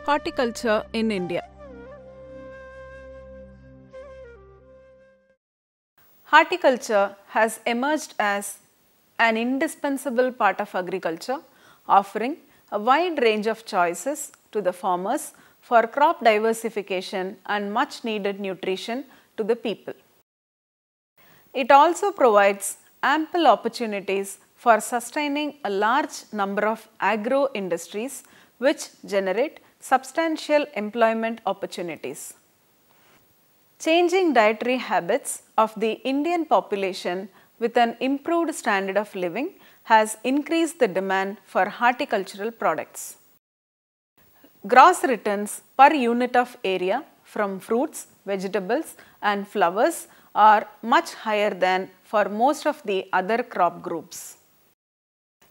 Horticulture in India. Horticulture has emerged as an indispensable part of agriculture, offering a wide range of choices to the farmers for crop diversification and much needed nutrition to the people. It also provides ample opportunities for sustaining a large number of agro industries which generate substantial employment opportunities. Changing dietary habits of the Indian population with an improved standard of living has increased the demand for horticultural products. Gross returns per unit of area from fruits, vegetables and flowers are much higher than for most of the other crop groups.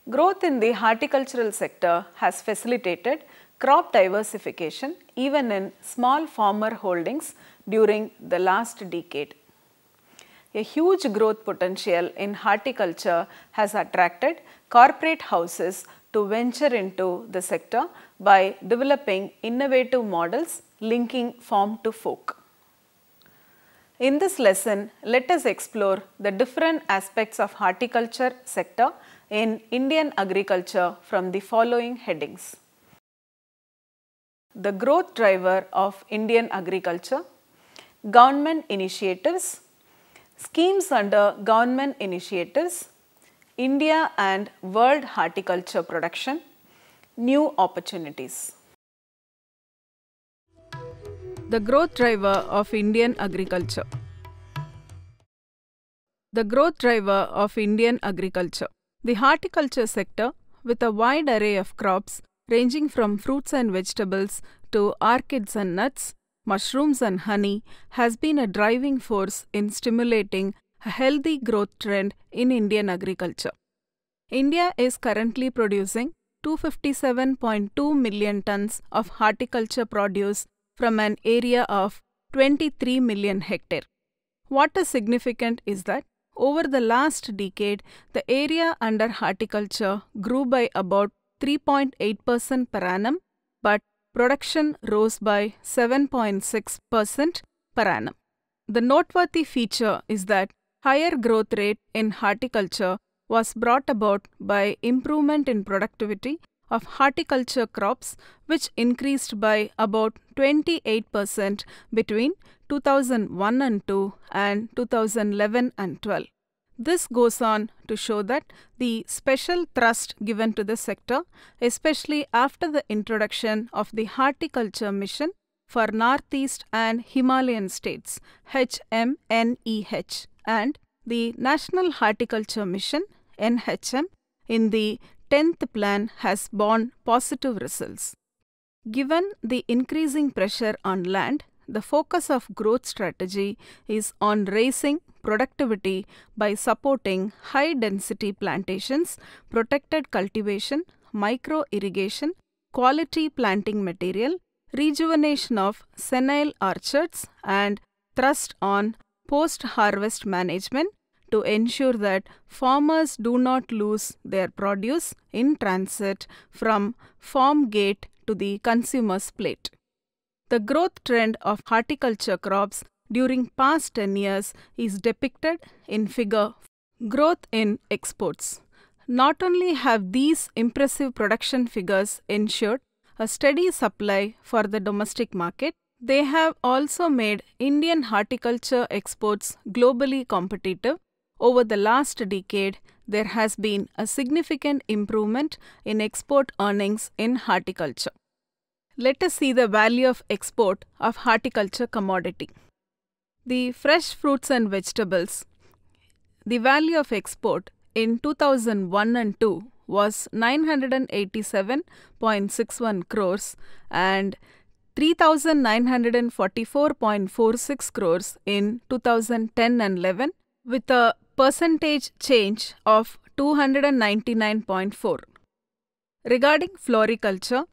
Growth in the horticultural sector has facilitated crop diversification even in small farmer holdings during the last decade. A huge growth potential in horticulture has attracted corporate houses to venture into the sector by developing innovative models linking farm to fork. In this lesson, let us explore the different aspects of horticulture sector in Indian agriculture from the following headings. The growth driver of Indian agriculture, government initiatives, schemes under government initiatives, India and world horticulture production, new opportunities. The growth driver of Indian agriculture. The growth driver of Indian agriculture. The horticulture sector, with a wide array of crops ranging from fruits and vegetables to orchids and nuts, mushrooms and honey, has been a driving force in stimulating a healthy growth trend in Indian agriculture. India is currently producing 257.2 million tons of horticulture produce from an area of 23 million hectare. What is significant is that over the last decade, the area under horticulture grew by about 3.8% per annum, but production rose by 7.6% per annum. The noteworthy feature is that higher growth rate in horticulture was brought about by improvement in productivity of horticulture crops, which increased by about 28% between 2001 and 2 and 2011 and 12. This goes on to show that the special thrust given to the sector, especially after the introduction of the Horticulture Mission for Northeast and Himalayan States HMNEH and the National Horticulture Mission NHM in the 10th plan has borne positive results. Given the increasing pressure on land, the focus of growth strategy is on raising productivity by supporting high-density plantations, protected cultivation, micro-irrigation, quality planting material, rejuvenation of senile orchards, and thrust on post-harvest management to ensure that farmers do not lose their produce in transit from farm gate to the consumer's plate. The growth trend of horticulture crops during past 10 years is depicted in figure. Growth in exports. Not only have these impressive production figures ensured a steady supply for the domestic market, they have also made Indian horticulture exports globally competitive. Over the last decade, there has been a significant improvement in export earnings in horticulture. Let us see the value of export of horticulture commodity. The fresh fruits and vegetables. The value of export in 2001 and 2 was 987.61 crores and 3,944.46 crores in 2010 and 11 with a percentage change of 299.4. Regarding floriculture,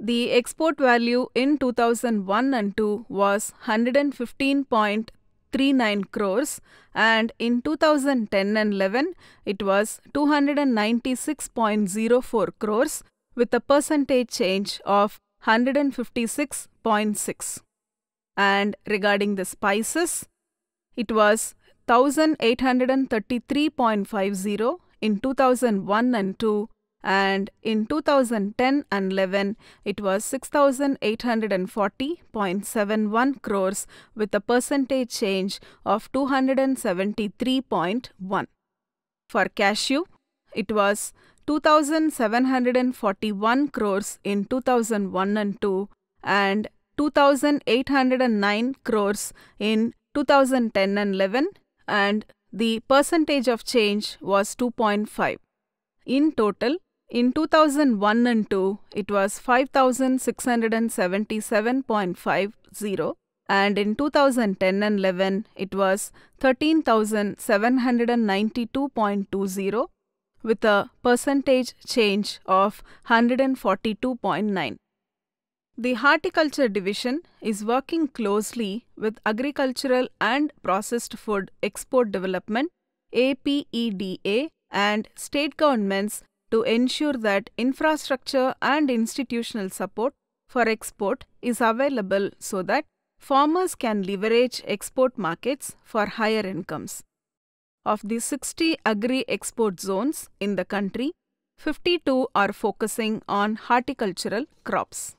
the export value in 2001 and 2 was 115.39 crores and in 2010 and 11 it was 296.04 crores with a percentage change of 156.6. And regarding the spices, it was 1833.50 in 2001 and 2, and in 2010 and 11 it was 6840.71 crores with a percentage change of 273.1. For cashew, it was 2741 crores in 2001 and 2 and 2809 crores in 2010 and 11, and the percentage of change was 2.5. In total, in 2001 and 2, it was 5677.50, and in 2010 and 11, it was 13,792.20 with a percentage change of 142.9. The Horticulture Division is working closely with Agricultural and Processed Food Export Development (APEDA) and state governments to ensure that infrastructure and institutional support for export is available so that farmers can leverage export markets for higher incomes. Of the 60 agri-export zones in the country, 52 are focusing on horticultural crops.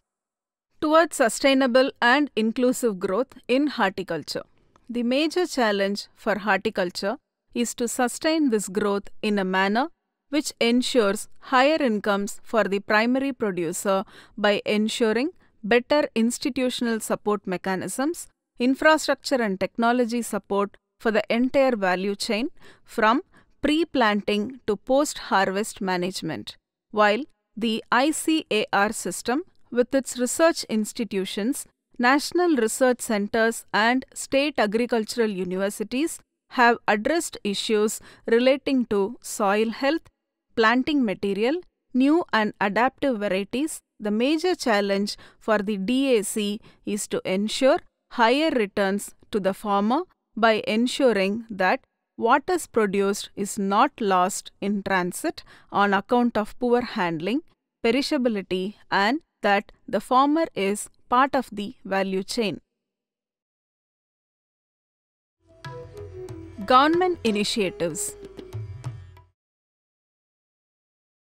Towards sustainable and inclusive growth in horticulture, the major challenge for horticulture is to sustain this growth in a manner which ensures higher incomes for the primary producer by ensuring better institutional support mechanisms, infrastructure and technology support for the entire value chain from pre-planting to post-harvest management, while the ICAR system with its research institutions, national research centers and state agricultural universities have addressed issues relating to soil health, planting material, new and adaptive varieties. The major challenge for the DAC is to ensure higher returns to the farmer by ensuring that what is produced is not lost in transit on account of poor handling, perishability, and that the farmer is part of the value chain. Government initiatives.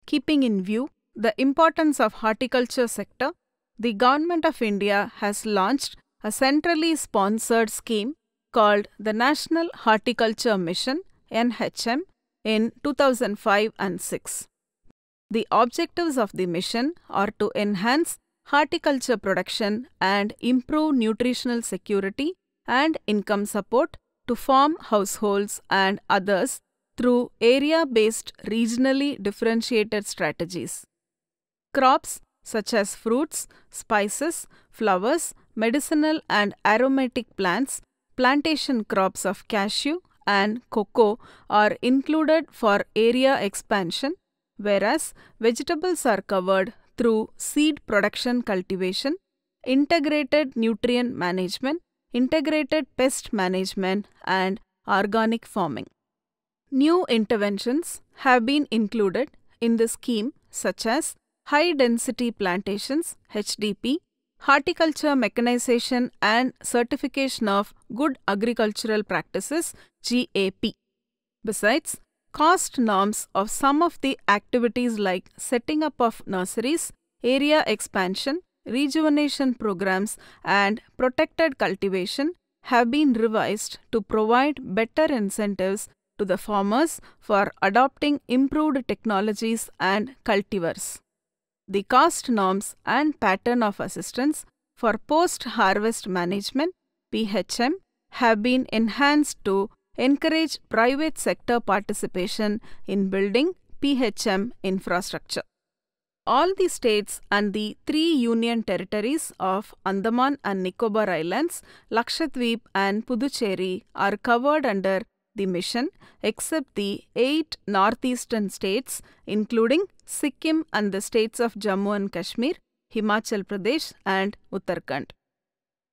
Keeping in view the importance of horticulture sector, the Government of India has launched a centrally sponsored scheme called the National Horticulture Mission (NHM) in 2005 and 6. The objectives of the mission are to enhance horticulture production and improve nutritional security and income support to farm households and others through area-based regionally differentiated strategies. Crops such as fruits, spices, flowers, medicinal and aromatic plants, plantation crops of cashew and cocoa are included for area expansion, whereas vegetables are covered through seed production cultivation, integrated nutrient management, integrated pest management, and organic farming. New interventions have been included in the scheme such as High Density Plantations (HDP), Horticulture Mechanization and Certification of Good Agricultural Practices (GAP). Besides, cost norms of some of the activities like setting up of nurseries, area expansion, rejuvenation programs and protected cultivation have been revised to provide better incentives to the farmers for adopting improved technologies and cultivars. The cost norms and pattern of assistance for post-harvest management (PHM) have been enhanced to encourage private sector participation in building PHM infrastructure. All the states and the 3 union territories of Andaman and Nicobar Islands, Lakshadweep and Puducherry are covered under the mission except the 8 northeastern states including Sikkim and the states of Jammu and Kashmir, Himachal Pradesh and Uttarakhand.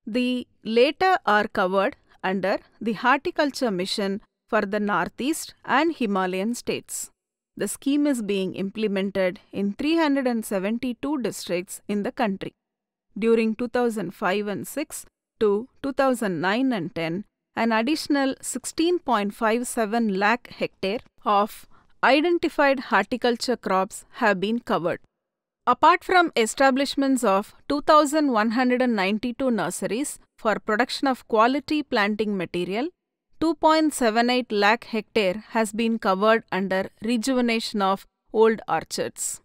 The latter are covered under the Horticulture Mission for the Northeast and Himalayan states. The scheme is being implemented in 372 districts in the country. during 2005 and 6 to 2009 and 10, an additional 16.57 lakh hectare of identified horticulture crops have been covered. Apart from establishments of 2,192 nurseries for production of quality planting material, 2.78 lakh hectare has been covered under rejuvenation of old orchards.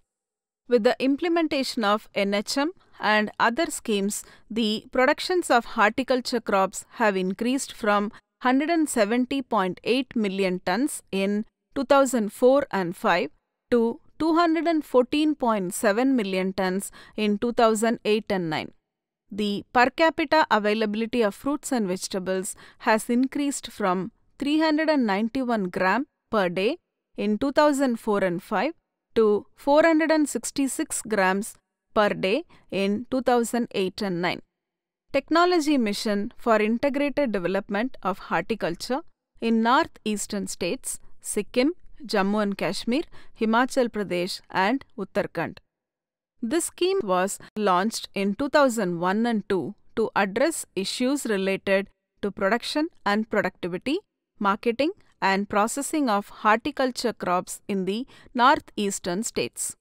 With the implementation of NHM and other schemes, the productions of horticulture crops have increased from 170.8 million tons in 2004 and 5 to 214.7 million tons in 2008 and 9. The per capita availability of fruits and vegetables has increased from 391 gram per day in 2004 and 5 to 466 grams per day in 2008 and 9. Technology Mission for Integrated Development of Horticulture in Northeastern states, Sikkim, Jammu and Kashmir, Himachal Pradesh and Uttarakhand. This scheme was launched in 2001 and 2 to address issues related to production and productivity, marketing and processing of horticulture crops in the northeastern states.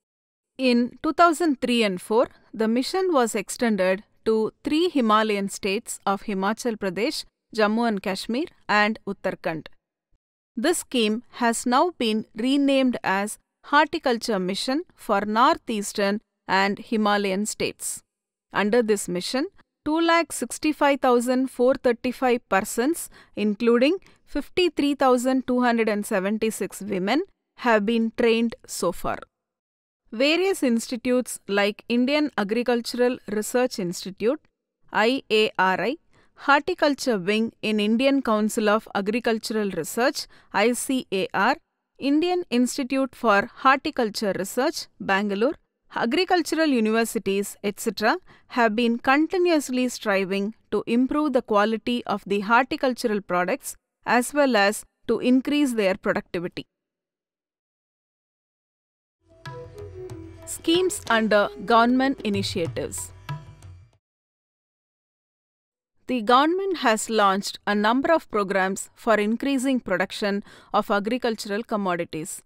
In 2003 and 4, the mission was extended to 3 Himalayan states of Himachal Pradesh, Jammu and Kashmir and Uttarakhand. This scheme has now been renamed as Horticulture Mission for Northeastern and Himalayan states. Under this mission, 2,65,435 persons, including 53,276 women, have been trained so far. Various institutes like Indian Agricultural Research Institute, IARI, Horticulture Wing in Indian Council of Agricultural Research, ICAR, Indian Institute for Horticulture Research, Bangalore, agricultural universities, etc. have been continuously striving to improve the quality of the horticultural products as well as to increase their productivity. Schemes under government initiatives. The government has launched a number of programs for increasing production of agricultural commodities.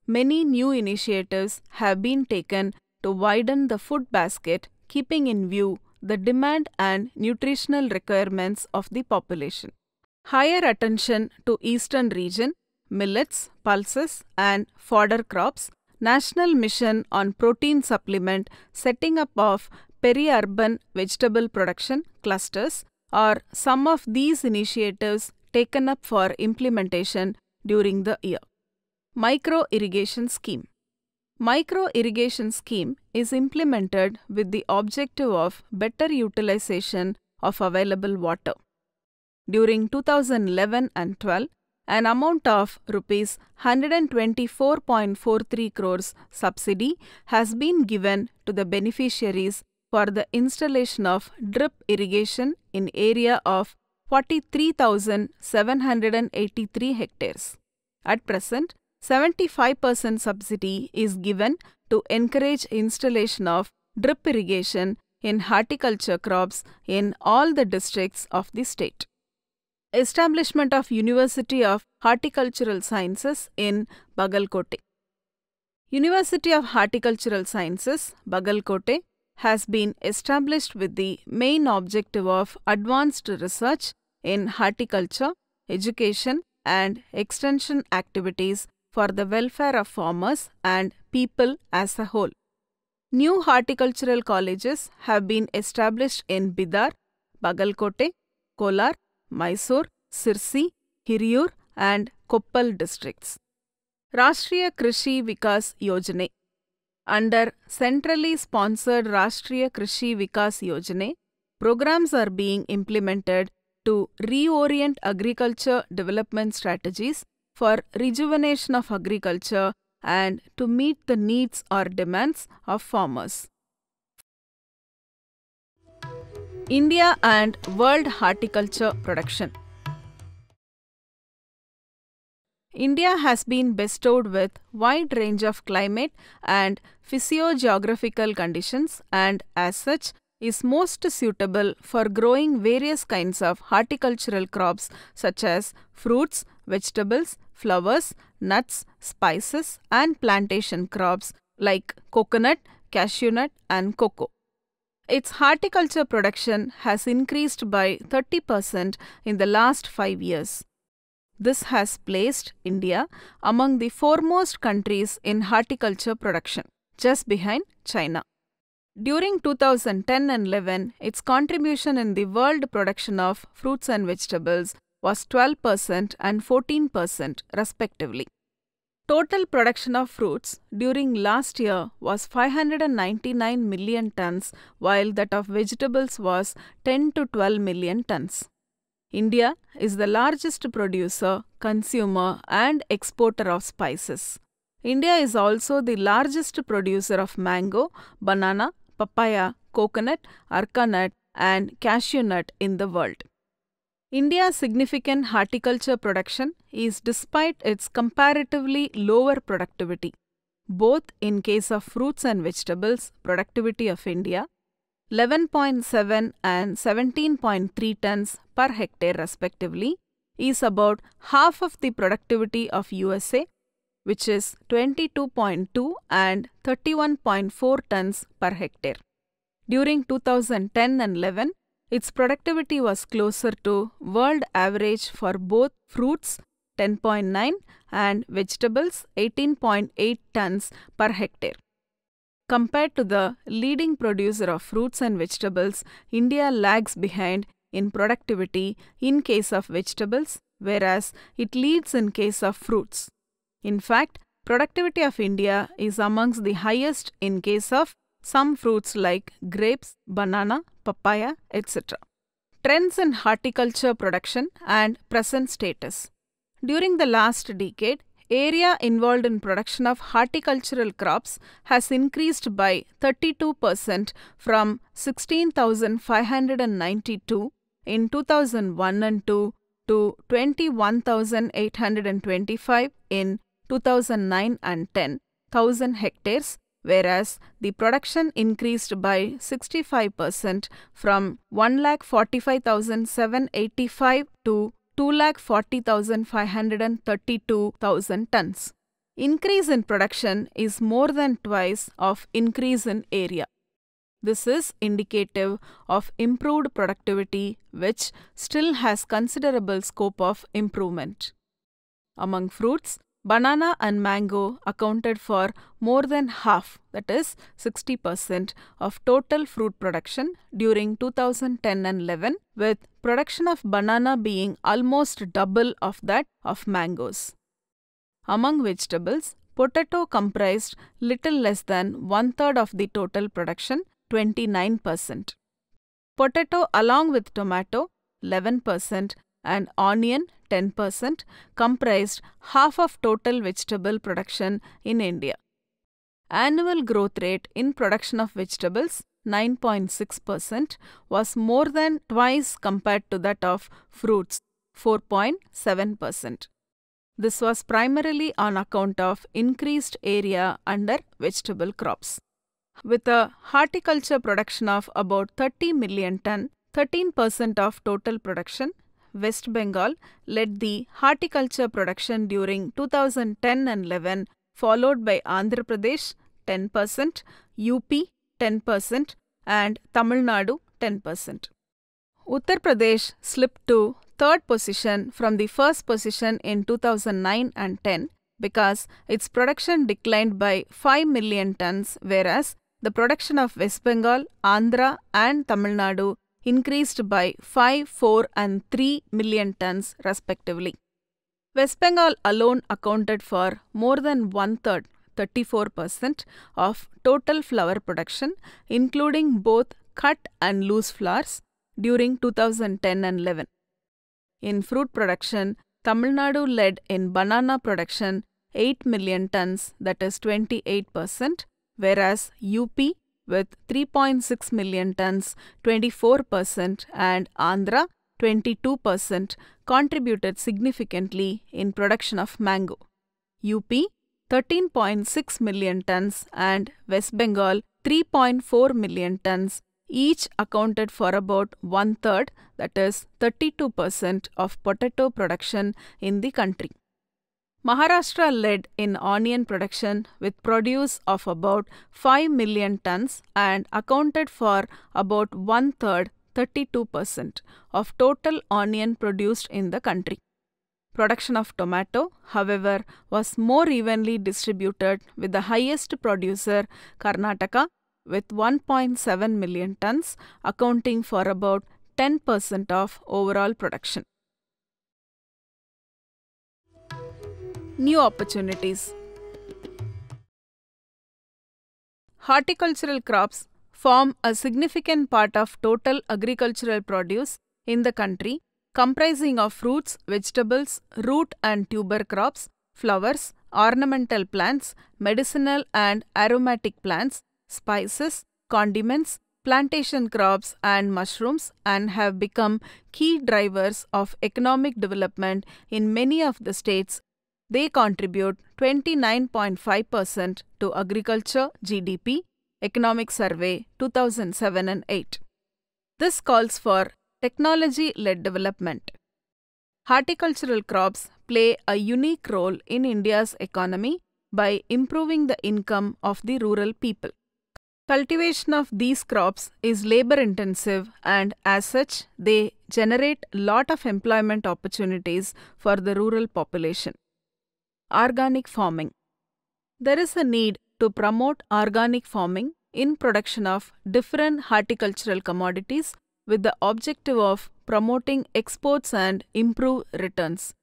Many new initiatives have been taken to widen the food basket, keeping in view the demand and nutritional requirements of the population. Higher attention to eastern region, millets, pulses and fodder crops, National Mission on Protein Supplement, setting up of peri-urban vegetable production clusters are some of these initiatives taken up for implementation during the year. Micro Irrigation Scheme. Micro Irrigation Scheme is implemented with the objective of better utilization of available water. During 2011 and 12, an amount of Rs 124.43 crores subsidy has been given to the beneficiaries for the installation of drip irrigation in area of 43,783 hectares. At present, 75% subsidy is given to encourage installation of drip irrigation in horticulture crops in all the districts of the state. Establishment of University of Horticultural Sciences in Bagalkote. University of Horticultural Sciences, Bagalkote, has been established with the main objective of advanced research in horticulture, education and extension activities for the welfare of farmers and people as a whole. New horticultural colleges have been established in Bidar, Bagalkote, Kolar, Mysore, Sirsi, Hiriyur and Koppal districts. Rashtriya Krishi Vikas Yojana. Under centrally sponsored Rashtriya Krishi Vikas Yojana, programs are being implemented to reorient agriculture development strategies for rejuvenation of agriculture and to meet the needs or demands of farmers. India and world horticulture production. India has been bestowed with wide range of climate and physiogeographical conditions, and as such, is most suitable for growing various kinds of horticultural crops such as fruits, vegetables, flowers, nuts, spices, and plantation crops like coconut, cashew nut, and cocoa. Its horticulture production has increased by 30% in the last 5 years. This has placed India among the foremost countries in horticulture production, just behind China. During 2010 and 11, its contribution in the world production of fruits and vegetables was 12% and 14% respectively. Total production of fruits during last year was 599 million tons, while that of vegetables was 10 to 12 million tons. India is the largest producer, consumer, and exporter of spices. India is also the largest producer of mango, banana, papaya, coconut, areca nut, and cashew nut in the world. India's significant horticulture production is despite its comparatively lower productivity, both in case of fruits and vegetables productivity of India, 11.7 and 17.3 tons per hectare respectively, is about half of the productivity of USA, which is 22.2 and 31.4 tons per hectare. During 2010 and 11, its productivity was closer to world average for both fruits 10.9 and vegetables 18.8 tons per hectare. Compared to the leading producer of fruits and vegetables, India lags behind in productivity in case of vegetables, whereas it leads in case of fruits. In fact, productivity of India is amongst the highest in case of some fruits like grapes, banana, papaya, etc. Trends in horticulture production and present status. During the last decade, area involved in production of horticultural crops has increased by 32% from 16,592 in 2001 and 2 to 21,825 in 2009 and 10,000 hectares, whereas the production increased by 65% from 1,45,785 to 2,40,532 tons. Increase in production is more than twice of increase in area. This is indicative of improved productivity, which still has considerable scope of improvement. Among fruits, banana and mango accounted for more than half, that is 60% of total fruit production during 2010 and 11, with production of banana being almost double of that of mangoes. Among vegetables, potato comprised little less than one-third of the total production, 29%. Potato along with tomato, 11%, and onion, 10%, comprised half of total vegetable production in India. Annual growth rate in production of vegetables, 9.6%, was more than twice compared to that of fruits, 4.7%. This was primarily on account of increased area under vegetable crops. With a horticulture production of about 30 million ton, 13% of total production, West Bengal led the horticulture production during 2010 and 11, followed by Andhra Pradesh 10%, UP 10%, and Tamil Nadu 10%. Uttar Pradesh slipped to third position from the first position in 2009 and 10 because its production declined by 5 million tons, whereas the production of West Bengal, Andhra, and Tamil Nadu increased by 5, 4, and 3 million tons respectively. West Bengal alone accounted for more than one-third, 34%, of total flower production, including both cut and loose flowers, during 2010 and 11. In fruit production, Tamil Nadu led in banana production 8 million tons, that is 28%, whereas UP with 3.6 million tons, 24%, and Andhra, 22%, contributed significantly in production of mango. UP, 13.6 million tons, and West Bengal, 3.4 million tons, each accounted for about one-third, that is 32% of potato production in the country. Maharashtra led in onion production with produce of about 5 million tons and accounted for about one-third, 32% of total onion produced in the country. Production of tomato, however, was more evenly distributed, with the highest producer, Karnataka, with 1.7 million tons, accounting for about 10% of overall production. New opportunities. Horticultural crops form a significant part of total agricultural produce in the country, comprising of fruits, vegetables, root and tuber crops, flowers, ornamental plants, medicinal and aromatic plants, spices, condiments, plantation crops and mushrooms, and have become key drivers of economic development in many of the states. They contribute 29.5% to agriculture GDP, Economic Survey 2007 and 8. This calls for technology-led development. Horticultural crops play a unique role in India's economy by improving the income of the rural people. Cultivation of these crops is labor-intensive, and as such, they generate a lot of employment opportunities for the rural population. Organic farming. There is a need to promote organic farming in production of different horticultural commodities with the objective of promoting exports and improve returns.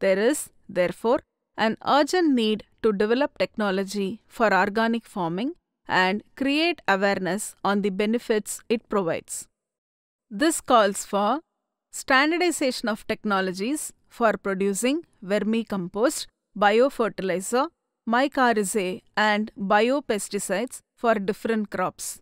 There is, therefore, an urgent need to develop technology for organic farming and create awareness on the benefits it provides. This calls for standardization of technologies for producing vermicompost, biofertilizer, mycorrhizae and biopesticides for different crops.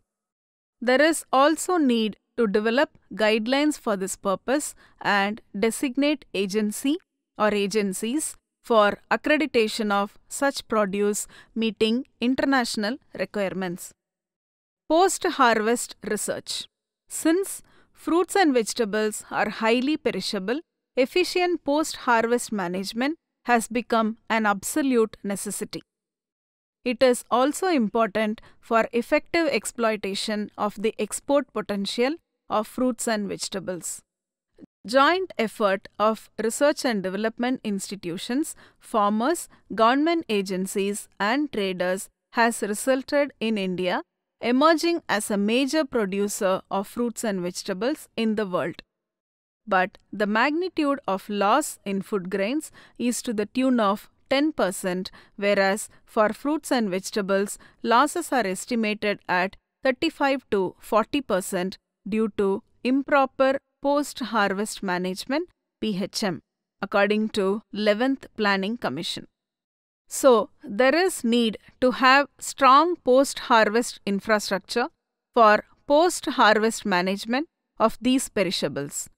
There is also need to develop guidelines for this purpose and designate agency or agencies for accreditation of such produce meeting international requirements. Post-harvest research. Since fruits and vegetables are highly perishable, efficient post-harvest management has become an absolute necessity. It is also important for effective exploitation of the export potential of fruits and vegetables. Joint effort of research and development institutions, farmers, government agencies and traders has resulted in India emerging as a major producer of fruits and vegetables in the world. But the magnitude of loss in food grains is to the tune of 10%, whereas for fruits and vegetables, losses are estimated at 35 to 40% due to improper post-harvest management (PHM), according to 11th Planning Commission. So, there is need to have strong post-harvest infrastructure for post-harvest management of these perishables.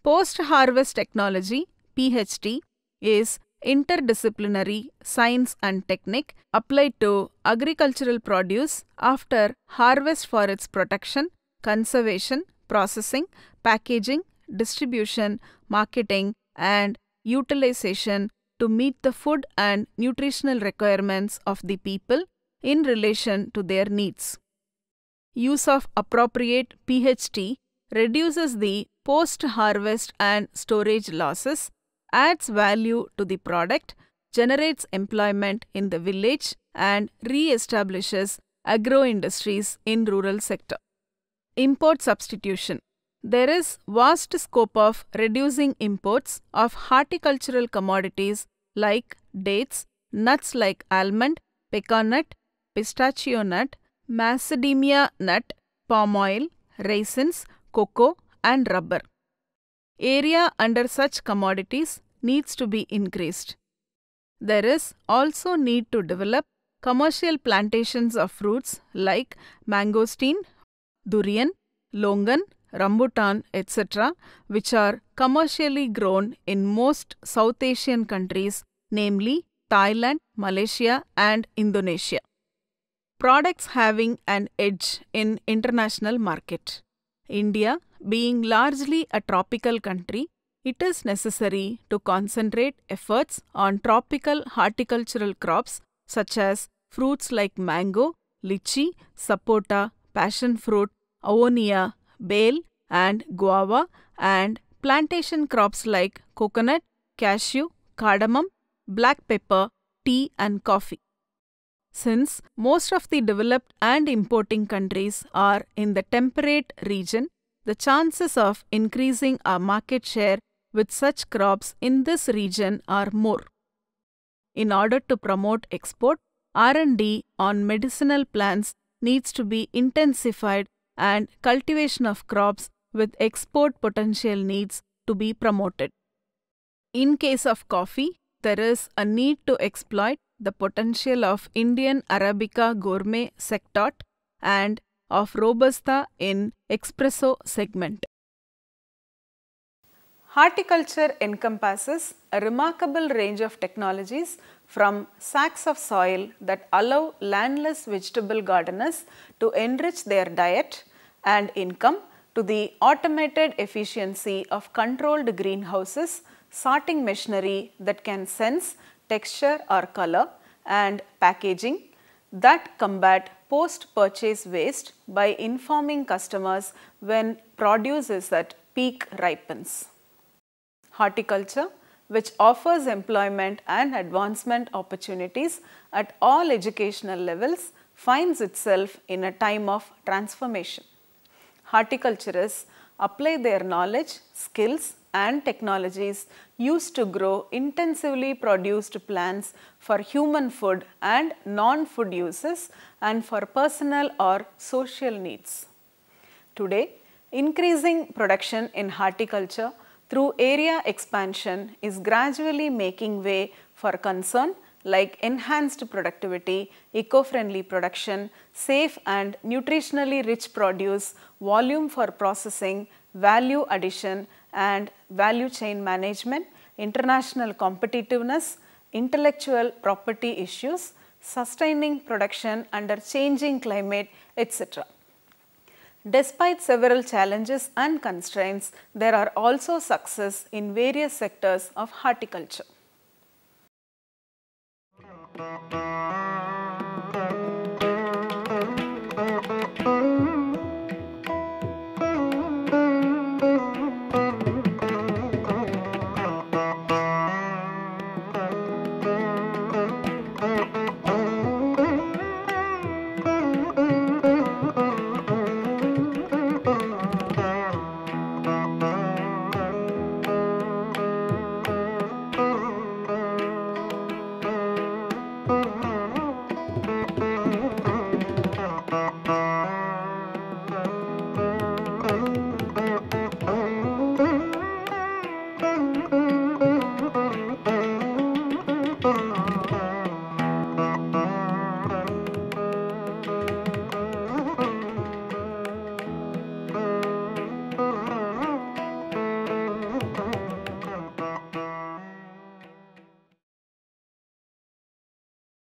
Post-harvest technology (PHT) is interdisciplinary science and technique applied to agricultural produce after harvest for its protection, conservation, processing, packaging, distribution, marketing, and utilization to meet the food and nutritional requirements of the people in relation to their needs. Use of appropriate PHT reduces the post-harvest and storage losses, adds value to the product, generates employment in the village, and re-establishes agro-industries in rural sector. Import substitution. There is vast scope of reducing imports of horticultural commodities like dates, nuts like almond, pecan nut, pistachio nut, macadamia nut, palm oil, raisins, cocoa and rubber. Area under such commodities needs to be increased. There is also need to develop commercial plantations of fruits like mangosteen, durian, longan, rambutan, etc., which are commercially grown in most South Asian countries, namely Thailand, Malaysia and Indonesia. products having an edge in international market. India, being largely a tropical country, it is necessary to concentrate efforts on tropical horticultural crops such as fruits like mango, lychee, sapota, passion fruit, aonia, bale, and guava, and plantation crops like coconut, cashew, cardamom, black pepper, tea, and coffee. Since most of the developed and importing countries are in the temperate region, the chances of increasing our market share with such crops in this region are more. In order to promote export, R&D on medicinal plants needs to be intensified and cultivation of crops with export potential needs to be promoted. In case of coffee, there is a need to exploit the potential of Indian Arabica gourmet sector and of Robusta in espresso segment. Horticulture encompasses a remarkable range of technologies from sacks of soil that allow landless vegetable gardeners to enrich their diet and income to the automated efficiency of controlled greenhouses, sorting machinery that can sense texture or color, and packaging that combat post-purchase waste by informing customers when produce is at peak ripens. Horticulture, which offers employment and advancement opportunities at all educational levels, finds itself in a time of transformation. Horticulturists apply their knowledge, skills, and technologies used to grow intensively produced plants for human food and non-food uses and for personal or social needs. Today, increasing production in horticulture through area expansion is gradually making way for concern like enhanced productivity, eco-friendly production, safe and nutritionally rich produce, volume for processing, value addition and value chain management, international competitiveness, intellectual property issues, sustaining production under changing climate, etc. Despite several challenges and constraints, there are also success in various sectors of horticulture.